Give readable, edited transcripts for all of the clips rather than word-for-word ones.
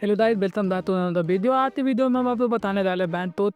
Hello guys, welcome back to another video. आज की video में हम आपको बताने वाले बैंड तो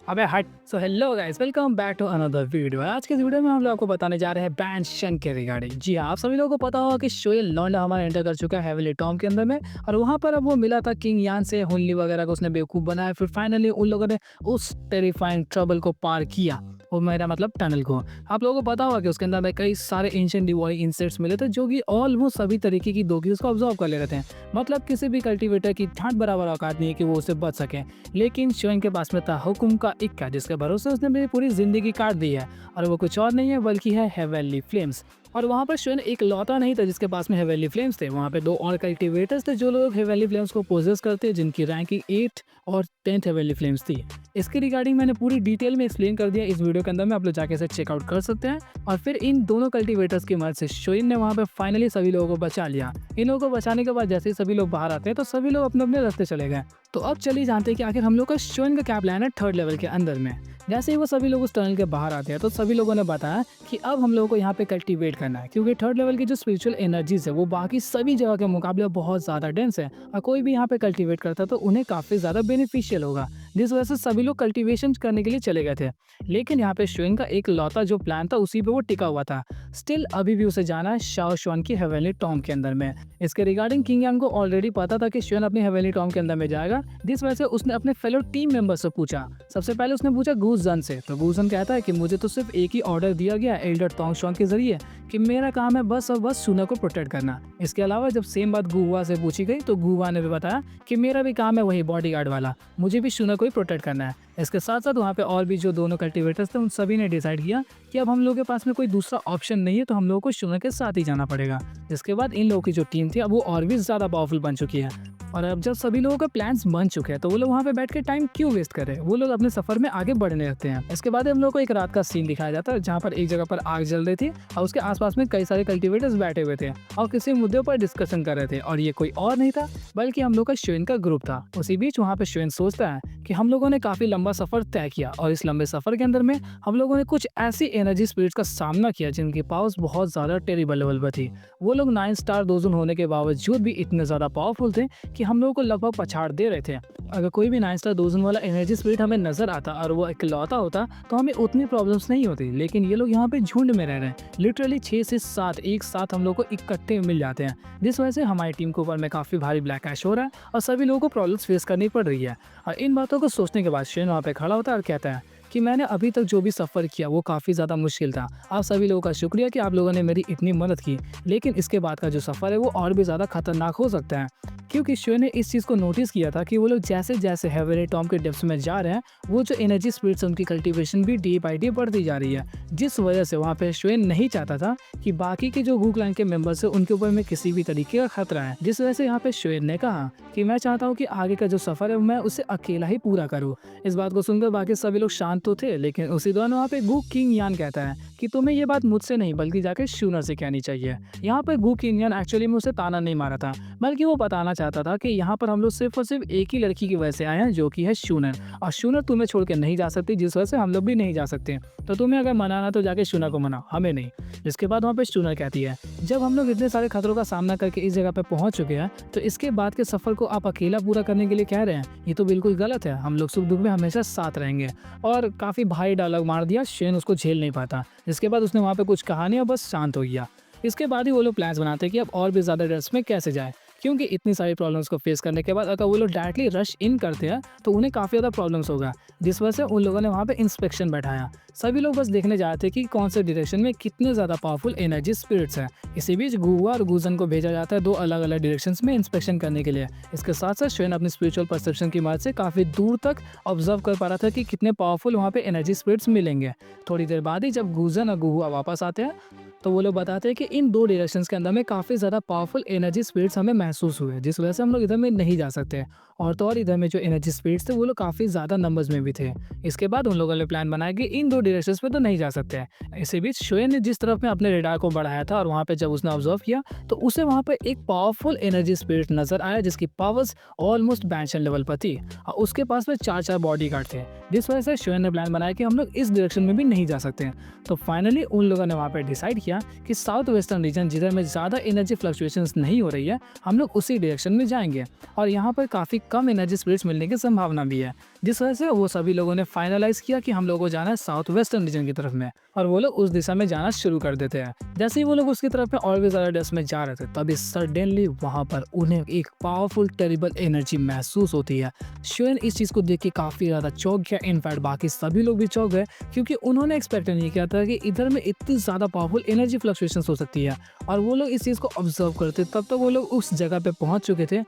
अबे हट। So hello guys, welcome back to another video. आज के वीडियो में हम लोग आपको बताने जा रहे हैं बैंड शन के रिगार्डिंग। जी हाँ, आप सभी लोगों को पता होगा कि शोएल लॉन्डा हमारा एंटर कर चुका है हेवनली टॉम के अंदर में, और वहाँ पर अब वो मिला था किंग यान से। हुनली वगैरह को उसने बेवकूफ़ बनाया, फिर फाइनली उन लोगों ने उस टेरिफाइंग ट्रबल को पार किया, वो मेरा मतलब टनल को। आप लोगों को पता होगा कि उसके अंदर में कई सारे एंशिएंट डिवाइन इंसेक्ट्स मिले थे जो कि ऑलमोस्ट सभी तरीके की दोगी उसको ऑब्जर्व कर ले रहे थे। मतलब किसी भी कल्टीवेटर की ठाट बराबर औकात नहीं है कि वो उसे बच सके। लेकिन शोएन के पास में था हुकुम का इक्का, जिसके भरोसे उसने मेरी पूरी जिंदगी काट दी है, और वो कुछ और नहीं है बल्कि है हेवनली फ्लेम्स। और वहाँ पर शोएन एक लौता नहीं था जिसके पास में हेवनली फ्लेम्स थे। वहाँ पे दो और कल्टीवेटर्स थे जो लोग हेवनली फ्लेम्स को पोजेस करते हैं, जिनकी रैंकिंग 8 और 10 हेवनली फ्लेम्स थी। इसके रिगार्डिंग मैंने पूरी डिटेल में एक्सप्लेन कर दिया इस वीडियो के अंदर में, आप लोग जाके इसे चेकआउट कर सकते हैं। और फिर इन दोनों कल्टीवेटर्स की मदद से शोएन ने वहाँ पे फाइनली सभी लोगों को बचा लिया। इन लोगों को बचाने के बाद जैसे ही सभी लोग बाहर आते हैं तो सभी लोग अपने अपने रास्ते चले गए। तो अब चलिए जानते हैं कि आखिर हम लोग का शोएन का क्या प्लान है थर्ड लेवल के अंदर में। जैसे ही वो सभी लोग उस टनल के बाहर आते हैं तो सभी लोगों ने बताया कि अब हम लोगों को यहाँ पे कल्टीवेट करना है, क्योंकि थर्ड लेवल की जो स्पिरिचुअल एनर्जीज है वो बाकी सभी जगह के मुकाबले बहुत ज़्यादा डेंस है, और कोई भी यहाँ पे कल्टीवेट करता है तो उन्हें काफ़ी ज़्यादा बेनिफिशियल होगा, जिस वजह से सभी लोग कल्टीवेशन करने के लिए चले गए थे। लेकिन यहाँ पे शोएन का एक लौता जो प्लान था उसी पे वो टिका हुआ था। स्टिल अभी भी उसे जाना है शाओ शुआन की हेवनली टॉम के अंदर में। इसके रिगार्डिंग किंग यांग को ऑलरेडी पता था कि शोएन अपनी हेवनली टॉम के अंदर में जाएगा, जिस वजह से उसने अपने फेलो टीम मेंबर से पूछा। सबसे पहले उसने पूछा गूस जन से, तो गूस जन कहता है कि मुझे तो सिर्फ एक ही ऑर्डर दिया गया एल्डर टोंग शुआन के जरिए कि मेरा काम है बस और बस सुना को प्रोटेक्ट करना। इसके अलावा जब सेम बात गुवा से पूछी गई तो गुवा ने भी बताया कि मेरा भी काम है वही बॉडीगार्ड वाला, मुझे भी सुना को ही प्रोटेक्ट करना है। इसके साथ साथ वहाँ पे और भी जो दोनों कल्टीवेटर्स थे उन सभी ने डिसाइड किया कि अब हम लोगों के पास में कोई दूसरा ऑप्शन नहीं है, तो हम लोगों को शुनर के साथ ही जाना पड़ेगा। जिसके बाद इन लोगों की जो टीम थी अब वो और भी ज़्यादा पावरफुल बन चुकी है। और अब जब सभी लोगों के प्लान्स बन चुके हैं तो वो लोग वहाँ पे बैठ के टाइम क्यों वेस्ट कर रहे हैं, वो लोग अपने सफर में आगे बढ़ने लगते हैं। इसके बाद हम लोग को एक रात का सीन दिखाया जाता है जहाँ पर एक जगह पर आग जल रही थी और उसके आसपास में कई सारे कल्टीवेटर्स बैठे हुए थे और किसी मुद्दे पर डिस्कशन कर रहे थे, और ये कोई और नहीं था बल्कि हम लोग का शोएन का ग्रुप था। उसी बीच वहाँ पे शोएन सोचता है कि हम लोगों ने काफी लंबा सफर तय किया, और इस लंबे सफर के अंदर में हम लोगों ने कुछ ऐसी एनर्जी स्पिरिट्स का सामना किया जिनकी पावर्स बहुत ज्यादा टेरिबल लेवल पर थी। वो लोग 9 स्टार डोजन होने के बावजूद भी इतने ज्यादा पावरफुल थे कि हम लोगों को लगभग पछाड़ दे रहे थे। अगर कोई भी 9 स्टार डोजन वाला एनर्जी स्पिरिट हमें नजर आता और वो इकलौता होता तो हमें उतनी प्रॉब्लम्स नहीं होती, लेकिन ये लोग यहाँ पे झुंड में रह रहे हैं। लिटरली 6 से 7 एक साथ हम लोग को इकट्ठे मिल जाते हैं, जिस वजह से हमारी टीम के ऊपर में काफी भारी ब्लैक ऐश हो रहा है और सभी लोगों को प्रॉब्लम्स फेस करनी पड़ रही है। और इन बातों को सोचने के बाद शेन वहाँ पे खड़ा होता है और कहता है कि मैंने अभी तक जो भी सफ़र किया वो काफ़ी ज़्यादा मुश्किल था। आप सभी लोगों का शुक्रिया कि आप लोगों ने मेरी इतनी मदद की, लेकिन इसके बाद का जो सफ़र है वो और भी ज़्यादा खतरनाक हो सकता है। क्योंकि शोएन ने इस चीज़ को नोटिस किया था कि वो लोग जैसे जैसे हेवनली टॉम के डेप्थ्स में जा रहे हैं वो जो एनर्जी स्पिरिट्स उनकी कल्टीवेशन भी डे बाई डे बढ़ती जा रही है, जिस वजह से वहाँ पे शोएन नहीं चाहता था कि बाकी के जो गू क्लैन के मेंबर्स है उनके ऊपर में किसी भी तरीके का खतरा है। जिस वजह से यहाँ पे शोएन ने कहा कि मैं चाहता हूँ कि आगे का जो सफ़र है मैं उसे अकेला ही पूरा करूँ। इस बात को सुनकर बाकी सभी लोग शांत तो थे, लेकिन उसी दौरान वहाँ पे गू किंग यान कहता है कि तुम्हें ये बात मुझसे नहीं बल्कि जाकर शूनर से कहनी चाहिए। यहाँ पे गू किंग यान एक्चुअली में उसे ताना नहीं मारा था, बल्कि वो बताना चाहता था कि यहाँ पर हम लोग सिर्फ और सिर्फ एक ही लड़की की वजह से आए हैं जो कि है शूनर, और शूनर तुम्हें छोड़ के नहीं जा सकती, जिस वजह से हम लोग भी नहीं जा सकते। तो तुम्हें अगर मनाना तो जाके शूनर को मनाओ, हमें नहीं। जिसके बाद वहाँ पे शूनर कहती है जब हम लोग इतने सारे खतरों का सामना करके इस जगह पे पहुंच चुके हैं तो इसके बाद के सफर को आप अकेला पूरा करने के लिए कह रहे हैं, ये तो बिल्कुल गलत है। हम लोग सुख दुख में हमेशा साथ रहेंगे। और काफी भारी डायलॉग मार दिया, शेन उसको झेल नहीं पाता। जिसके बाद उसने वहाँ पे कुछ कहा नहीं और बस शांत हो गया। इसके बाद ही वो लोग प्लान्स बनाते हैं कि अब और भी ज्यादा डेप्थ्स में कैसे जाए, क्योंकि इतनी सारी प्रॉब्लम्स को फेस करने के बाद अगर वो लोग डायरेक्टली रश इन करते हैं तो उन्हें काफ़ी ज़्यादा प्रॉब्लम्स होगा, जिस वजह से उन लोगों ने वहाँ पे इंस्पेक्शन बैठाया। सभी लोग बस देखने जा रहे थे कि कौन से डायरेक्शन में कितने ज़्यादा पावरफुल एनर्जी स्पिरिट्स हैं। इसी बीच गुवा और गुजन को भेजा जाता है दो अलग अलग डायरेक्शंस में इंस्पेक्शन करने के लिए। इसके साथ साथ शोएन अपनी स्पिरिचुअल परसेप्शन की मदद से काफ़ी दूर तक ऑब्जर्व कर पा रहा था कि कितने पावरफुल वहाँ पे एनर्जी स्पिरिट्स मिलेंगे। थोड़ी देर बाद ही जब गुजन और गुवा वापस आते हैं तो वो लोग बताते हैं कि इन दो डायरेक्शंस के अंदर में काफ़ी ज़्यादा पावरफुल एनर्जी स्पिरिट्स हमें महसूस हुए, जिस वजह से हम लोग इधर में नहीं जा सकते। और तो और इधर में जो एनर्जी स्पिरिट्स थे वो लोग काफ़ी ज़्यादा नंबर्स में भी थे। इसके बाद उन लोगों ने प्लान बनाया कि इन दो डायरेक्शंस पे तो नहीं जा सकते हैं। इसी बीच शोएन ने जिस तरफ में अपने रेडार को बढ़ाया था और वहाँ पे जब उसने ऑब्जर्व किया तो उसे वहाँ पे एक पावरफुल एनर्जी स्पिरिट नजर आया जिसकी पावर्स ऑलमोस्ट बैंशन लेवल पर थी, और उसके पास में 4 बॉडीगार्ड थे। जिस वजह से शोएन ने प्लान बनाया कि हम लोग इस डायरेक्शन में भी नहीं जा सकते हैं। तो फाइनली उन लोगों ने वहाँ पे डिसाइड किया कि साउथ वेस्टर्न रीजन जिधर में ज़्यादा एनर्जी फ्लक्चुएशंस नहीं हो रही है, हम लोग उसी डायरेक्शन में जाएंगे और यहाँ पर काफ़ी कम एनर्जी स्पिरिट्स मिलने की संभावना भी है। जिस वजह से वो सभी लोगों ने फाइनलाइज किया कि हम लोगों को जाना है साउथ वेस्टर्न रीजन की तरफ में, और वो लोग उस दिशा में जाना शुरू कर देते हैं। जैसे ही वो लोग उसकी तरफ में और भी ज़्यादा डेप्थ में जा रहे थे, तभी सडनली वहाँ पर उन्हें एक पावरफुल टेरिबल एनर्जी महसूस होती है। शोएन इस चीज़ को देख के काफ़ी ज़्यादा चौंक गया। इनफैक्ट बाकी सभी लोग भी चौंक गए, क्योंकि उन्होंने एक्सपेक्ट नहीं किया था कि इधर में इतनी ज़्यादा पावरफुल एनर्जी फ्लक्चुएशंस हो सकती है। और वो लोग इस चीज़ को ऑब्जर्व करते तब तक वो लोग उस जगह पे पहुंच चुके थे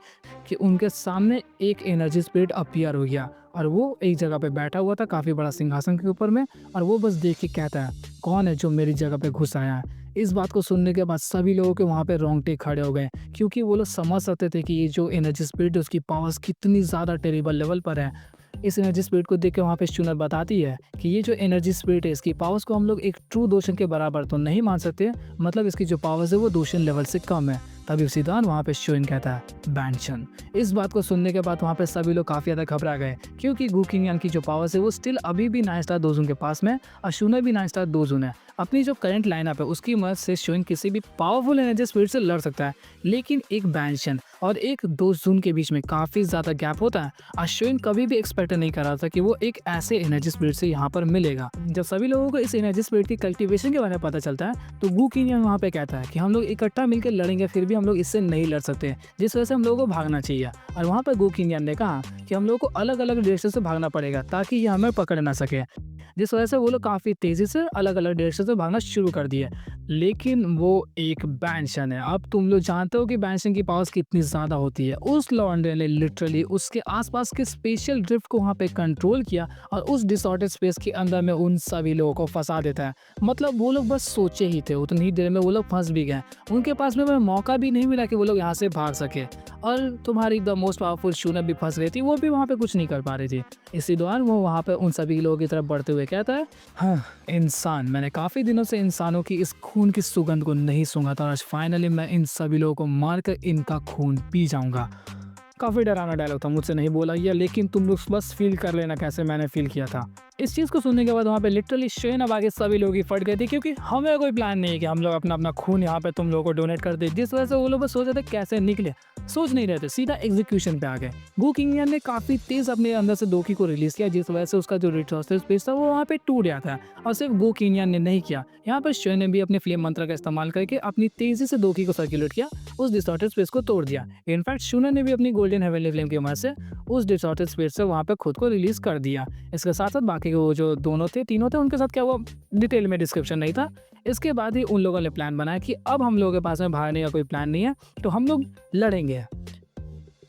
कि उनके सामने एक एनर्जी स्पिरिट अपीयर हो गया, और वो एक जगह पे बैठा हुआ था काफ़ी बड़ा सिंहासन के ऊपर में, और वो बस देख के कहता है, कौन है जो मेरी जगह पे घुस आया है। इस बात को सुनने के बाद सभी लोगों के वहाँ पे रोंगटे खड़े हो गए, क्योंकि वो लोग समझ सकते थे कि ये जो एनर्जी स्पिरिट है उसकी पावर्स कितनी ज़्यादा टेरिबल लेवल पर है। इस एनर्जी स्पिरिट को देख के वहाँ पे शूनर बताती है कि ये जो एनर्जी स्पिरिट है इसकी पावर्स को हम लोग एक ट्रू दोशन के बराबर तो नहीं मान सकते, मतलब इसकी जो पावर्स है वो दोशन लेवल से कम है। तभी उसी दौरान वहाँ पे शोएन कहता है बैंशन। इस बात को सुनने के बाद वहाँ पे सभी लोग काफ़ी ज़्यादा घबरा गए, क्योंकि गू किंग की जो पावर्स है वो स्टिल अभी भी 9 स्टार दोजुन के पास में, और शूनर भी 9 स्टार दोजुन है। अपनी जो करंट लाइनअप है उसकी मदद से शोएन किसी भी पावरफुल एनर्जी स्पिरिट से लड़ सकता है, लेकिन एक बैंशन और एक दोजुन के बीच में काफ़ी ज़्यादा गैप होता है, और शोएन कभी भी एक्सपेक्ट नहीं कर रहा था कि वो एक ऐसे एनर्जी स्पिरिट से यहाँ पर मिलेगा। जब सभी लोगों को इस एनर्जी स्पिरिट की कल्टीवेशन के बारे में पता चलता है, तो गू किंग वहाँ पे कहता है कि हम लोग इकट्ठा मिलकर लड़ेंगे, फिर भी हम लोग इससे नहीं लड़ सकते, जिस वजह से हम लोगों को भागना चाहिए। और वहाँ पर गू किंग ने कहा कि हम लोगों को अलग अलग डायरेक्शन से भागना पड़ेगा ताकि ये हमें पकड़ ना सके, जिस वजह से वो लोग काफ़ी तेज़ी से अलग अलग डायरेक्शन से भागना शुरू कर दिए। लेकिन वो एक बैंशन है। अब तुम लोग जानते हो कि बैंशन की पावर्स कितनी ज़्यादा होती है। उस लॉन्डे ने लिटरली उसके आसपास के स्पेशल ड्रिफ्ट को वहाँ पे कंट्रोल किया, और उस डिसऑर्डर्ड स्पेस के अंदर में उन सभी लोगों को फंसा देता है। मतलब वो लोग बस सोचे ही थे, उतनी ही देर में वो लोग फंस भी गए। उनके पास में मौका भी नहीं मिला कि वो लोग यहाँ से भाग सके, और तुम्हारी द मोस्ट पावरफुल शूनर भी फंस गई थी, वो भी वहाँ पे कुछ नहीं कर पा रही थी। इसी दौरान वो वहाँ पे उन सभी लोगों की तरफ बढ़ते हुए कहता है, हाँ इंसान, मैंने काफ़ी दिनों से इंसानों की इस खून की सुगंध को नहीं सूंघा था, आज फाइनली मैं इन सभी लोगों को मारकर इनका खून पी जाऊंगा। काफ़ी डरावना डायलॉग था, मुझसे नहीं बोला गया, लेकिन तुम लोग बस फील कर लेना कैसे मैंने फील किया था। इस चीज़ को सुनने के बाद वहाँ पे लिटरली शोएन अब आगे सभी लोग ही फट गए थे, क्योंकि हमें कोई प्लान नहीं है कि हम लोग अपना अपना खून यहाँ पे तुम लोगों को डोनेट कर दे। जिस वजह से वो लोग बस सोच रहे थे कैसे निकले, सोच नहीं रहे थे, सीधा एग्जीक्यूशन पे आ गए। गू किंग ने काफ़ी तेज़ अपने अंदर से दोखी को रिलीज़ किया, जिस वजह से उसका जो रिसोर्सेज स्पेस था वो वहाँ पे टूट गया था। और सिर्फ गू किंग ने नहीं किया, यहाँ पर शोएन ने भी अपने फ्लेम मंत्र का इस्तेमाल करके अपनी तेज़ी से दोखी को सर्कुलेट किया, उस डिसऑर्डर्ड स्पेस को तोड़ दिया। इनफैक्ट शूनर ने भी अपनी गोल्डन हेवनली फ्लेम की मदद से उस डिसऑर्डर्ड स्पेस से वहाँ पे खुद को रिलीज कर दिया। इसके साथ साथ बाकी वो जो दोनों थे, तीनों थे, उनके साथ क्या वो डिटेल में डिस्क्रिप्शन नहीं था। इसके बाद ही उन लोगों ने प्लान बनाया कि अब हम लोगों के पास में भागने का कोई प्लान नहीं है, तो हम लोग लड़ेंगे।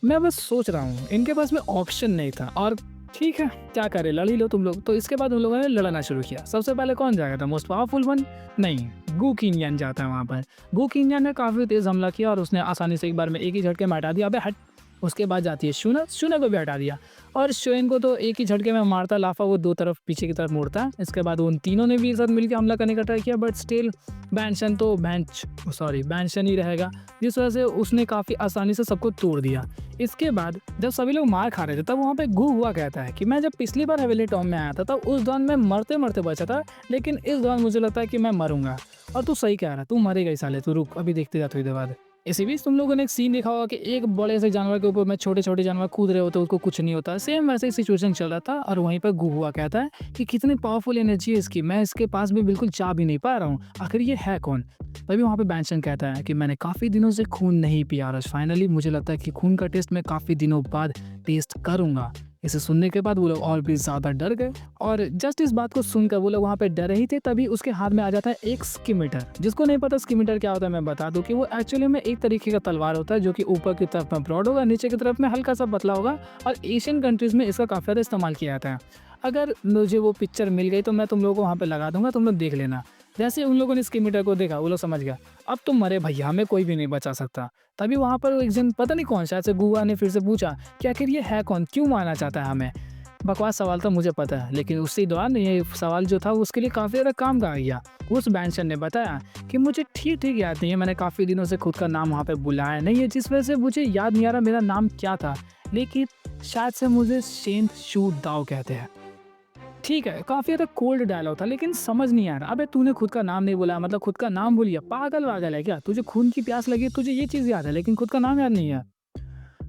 मैं बस सोच रहा हूँ, इनके पास में ऑप्शन नहीं था, और ठीक है क्या करे, लड़ ही लो तुम लोग। तो इसके बाद उन लोगों ने लड़ना शुरू किया। सबसे पहले कौन जाएगा था, मोस्ट पावरफुल वन? नहीं, गू किंग जाता है वहाँ पर। गू किंग ने काफ़ी तेज़ हमला किया और उसने आसानी से एक बार में एक ही झटके में हटा दिया। अबे हट। उसके बाद जाती है शूनर, शूनर को भी हटा दिया, और शोएन को तो एक ही झटके में मारता लाफा, वो दो तरफ पीछे की तरफ मुड़ता है। इसके बाद उन तीनों ने भी एक साथ मिलकर हमला करने का ट्राई किया, बट स्टिल बैंशन तो बैंशन ही रहेगा, जिस वजह से उसने काफ़ी आसानी से सबको तोड़ दिया। इसके बाद जब सभी लोग मार खा रहे थे, तब वहाँ पे गू हुआ कहता है कि मैं जब पिछली बार हेवेली टॉम में आया था तब उस दौरान मैं मरते मरते बचा था, लेकिन इस दौरान मुझे लगता है कि मैं मरूंगा। और तू सही कह रहा, तू मरेगा ही साले, तू रुक, अभी देखते जा थोड़ी देर बाद। इसी बीच तुम लोगों ने एक सीन देखा होगा कि एक बड़े से जानवर के ऊपर में छोटे छोटे जानवर कूद रहे होते हैं, उसको कुछ नहीं होता। सेम वैसे ही सिचुएशन चल रहा था, और वहीं पर गू हुआ कहता है कि कितनी पावरफुल एनर्जी है इसकी, मैं इसके पास भी बिल्कुल जा भी नहीं पा रहा हूँ, आखिर ये है कौन? तभी वहाँ पे बैंशन कहता है कि मैंने काफ़ी दिनों से खून नहीं पिया, और फाइनली मुझे लगता है कि खून का टेस्ट मैं काफ़ी दिनों बाद टेस्ट करूँगा। इसे सुनने के बाद वो लोग और भी ज़्यादा डर गए, और जस्ट इस बात को सुनकर वो लोग वहाँ पे डरे ही थे, तभी उसके हाथ में आ जाता है एक स्कीमीटर। जिसको नहीं पता स्कीमीटर क्या होता है, मैं बता दूं कि वो एक्चुअली में एक तरीके का तलवार होता है, जो कि ऊपर की तरफ में ब्रॉड होगा, नीचे की तरफ में हल्का सा पतला होगा, और एशियन कंट्रीज़ में इसका काफ़ी ज़्यादा इस्तेमाल किया जाता है। अगर मुझे वो पिक्चर मिल गई तो मैं तुम लोगों को वहाँ पर लगा दूंगा, तुम लोग देख लेना। जैसे उन लोगों ने स्कीमीटर को देखा, वो लोग समझ गया अब तुम मरे भैया, हमें कोई भी नहीं बचा सकता। तभी वहाँ पर एक जन, पता नहीं कौन, शायद से गुआ ने फिर से पूछा कि आखिर ये है कौन, क्यों मारना चाहता है हमें? बकवास सवाल था, मुझे पता है, लेकिन उसी दौरान ये सवाल जो था उसके लिए काफ़ी ज़्यादा काम का आ गया। उस बैंशन ने बताया कि मुझे ठीक याद नहीं है, मैंने काफ़ी दिनों से खुद का नाम वहाँ पे बुलाया नहीं है, जिस वजह से मुझे याद नहीं आ रहा मेरा नाम क्या था, लेकिन शायद से मुझे शेन शू दाओ कहते हैं। ठीक है, काफ़ी ज़्यादा कोल्ड डायलॉग था लेकिन समझ नहीं आ रहा। अबे तूने खुद का नाम नहीं बोला, मतलब खुद का नाम भूल गया, पागल-वागल है क्या? तुझे खून की प्यास लगी है, तुझे ये चीज़ याद है लेकिन खुद का नाम याद नहीं है।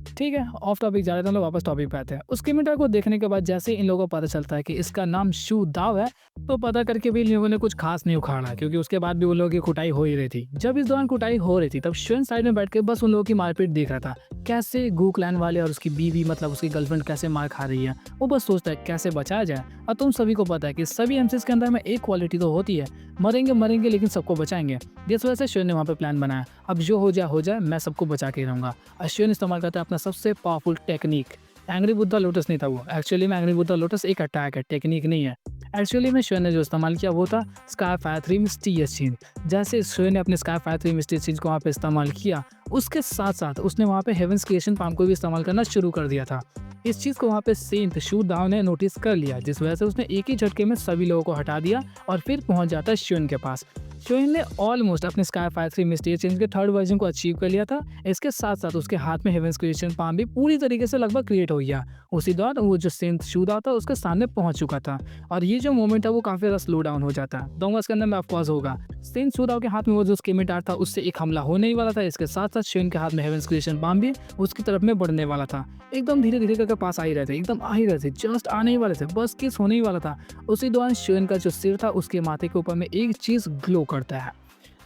ठीक है, ऑफ टॉपिक जा रहे थे हम लोग, वापस टॉपिक पे आते हैं। उस स्कीमेटर को देखने के बाद जैसे ही इन लोगों को पता चलता है कि इसका नाम शू दाव है, तो पता करके भी इन लोगों ने कुछ खास नहीं उखाड़ा, क्योंकि उसके बाद भी उन लोगों की कुटाई हो ही रही थी। जब इस दौरान कुटाई हो रही थी तब श्वेन साइड में बैठ के बस उन लोगों की मारपीट देख रहा था। कैसे गू क्लैन वाले और उसकी बीवी, मतलब उसकी गर्लफ्रेंड कैसे मार खा रही है। वो बस सोचता है कैसे बचाया जाए। और तुम सभी को पता है कि सभी एमसीज के अंदर में एक क्वालिटी तो होती है, मरेंगे मरेंगे लेकिन सबको बचाएंगे। जिस वजह से श्वेन ने वहाँ पे प्लान बनाया, अब जो हो जाए मैं सबको बचा के रहूंगा। और श्वेन इस्तेमाल करता है अपना सबसे powerful technique. Angry Buddha lotus नहीं था वो, एक्चुअली में एंग्री बुद्धा लोटस एक अटैक है, टेक्निक नहीं है। एक्चुअली में श्वेन ने जो इस्तेमाल किया वो था स्काई फायर 3 मिस्टीरियस चेंज। जैसे श्वेन ने अपने स्काई फायर 3 मिस्टीरियस चेंज को वहाँ पे इस्तेमाल किया, उसके साथ साथ उसने वहाँ पे हेवंस क्रिएशन पाम को भी इस्तेमाल करना शुरू कर दिया था। इस चीज़ को वहाँ पे सेंट शू दाव ने नोटिस कर लिया, जिस वजह से उसने एक ही झटके में सभी लोगों को हटा दिया और फिर पहुँच जाता है श्वेन के पास। श्वेन ने ऑलमोस्ट अपने स्काई फायर 3 मिस्टीरियस चेंज के थर्ड वर्जन को अचीव कर लिया था। इसके साथ साथ उसके हाथ में हेवंस क्रिएशन पाम भी पूरी तरीके से लगभग क्रिएट हो गया। उसी दौरान वो जो सेंट शू दाव था उसके सामने पहुंच चुका था और ये जो मोमेंट है वो काफी ज्यादा स्लो डाउन हो जाता है। दूंगा इसके अंदर में ऑफकोर्स होगा। सेंट शू दाव के हाथ में वो जो स्कीमेटार था उससे एक हमला होने ही वाला था। इसके साथ साथ श्वेन के हाथ में हेवंस क्रिएशन पाम भी उसकी तरफ में बढ़ने वाला था। एकदम धीरे धीरे करके पास आ ही रहे थे, एकदम आ ही रहे थे, जस्ट आने ही वाले थे, बस किस होने ही वाला था। उसी दौरान श्वेन का जो सिर था उसके माथे के ऊपर में एक चीज ग्लो करता है।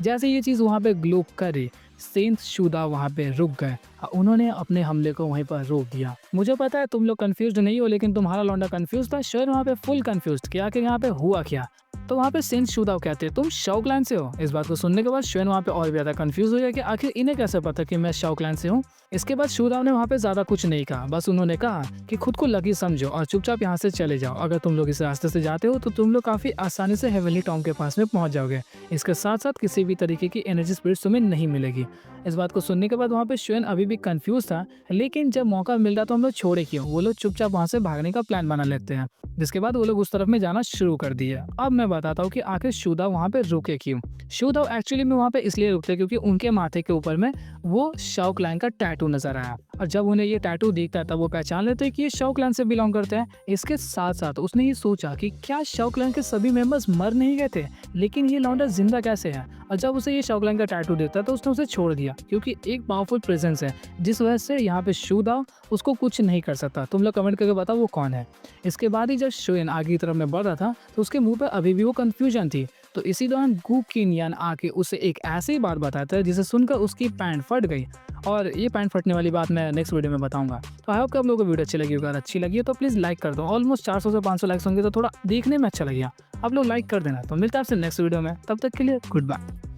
जैसे ये चीज़ वहाँ पे ग्लो करे, सेंट शू दाव वहाँ पे रुक गए। उन्होंने अपने हमले को वहीं पर रोक दिया। मुझे पता है तुम लोग कंफ्यूज्ड नहीं हो, लेकिन तुम्हारा लौंडा कंफ्यूज था, श्वेन वहाँ पे फुल कंफ्यूज्ड कि आखिर यहाँ पे हुआ क्या। तो वहाँ पे सेंट शू दाव कहते हैं तुम शाओ क्लैन से हो। इस बात को सुनने के बाद श्वेन वहाँ पे और भी ज़्यादा कंफ्यूज हो गया कि आखिर इन्हें कैसे पता कि मैं शाओ क्लैन से हूँ। इसके बाद शू दाव ने वहाँ पे ज़्यादा कुछ नहीं कहा, बस उन्होंने कहा कि खुद को लकी समझो और चुपचाप यहाँ से चले जाओ। अगर तुम लोग इस रास्ते से जाते हो तो तुम लोग काफ़ी आसानी से हेवनली टॉम के पास में पहुँच जाओगे। इसके साथ साथ किसी भी तरीके की एनर्जी स्पिरिट तुम्हें नहीं मिलेगी। इस बात को सुनने के बाद वहाँ पे श्वेन अभी भी कंफ्यूज था, लेकिन जब मौका मिल रहा तो हम लोग छोड़े क्यों, वो लोग चुपचाप वहाँ से भागने का प्लान बना लेते हैं। जिसके बाद वो लोग उस तरफ में जाना शुरू कर दिए। अब मैं बताता हूँ कि आखिर शू दाव वहाँ पे रुके क्यों। शू दाव एक्चुअली में वहाँ पे इसलिए रुकते क्योंकि उनके माथे के ऊपर में वो शाओ क्लैन का टैटू नजर आया और जब उन्हें ये टैटू दिखता है तब वो पहचान लेते हैं कि ये शाओ क्लैन से बिलोंग करते हैं। इसके साथ साथ उसने ये सोचा कि क्या शाओ क्लैन के सभी मेंबर्स मर नहीं गए थे, लेकिन ये लौंडा जिंदा कैसे है। और जब उसे ये शाओ क्लैन का टैटू देखता है तो उसने उसे छोड़ दिया, क्योंकि एक पावरफुल प्रेजेंस है जिस वजह से यहाँ पे शू दाव उसको कुछ नहीं कर सकता। तुम लोग कमेंट करके बताओ वो कौन है। इसके बाद ही जब श्वेन आगे की तरफ में बढ़ रहा था तो उसके मुंह पे अभी भी वो कंफ्यूजन थी। तो इसी दौरान गू किनयान आके उसे एक ऐसी बात बताता है जिसे सुनकर उसकी पैंट फट गई। और ये पैंट फटने वाली बात मैं नेक्स्ट वीडियो में बताऊंगा। तो आई होप कि आप लोगों को वीडियो अच्छी लगी होगी। अगर अच्छी लगी हो तो प्लीज़ लाइक कर दो। ऑलमोस्ट 400 से 500 लाइक्स होंगे तो थोड़ा देखने में अच्छा लगेगा, आप लोग लाइक कर देना। तो मिलता है आपसे नेक्स्ट वीडियो में, तब तक के लिए गुड बाय।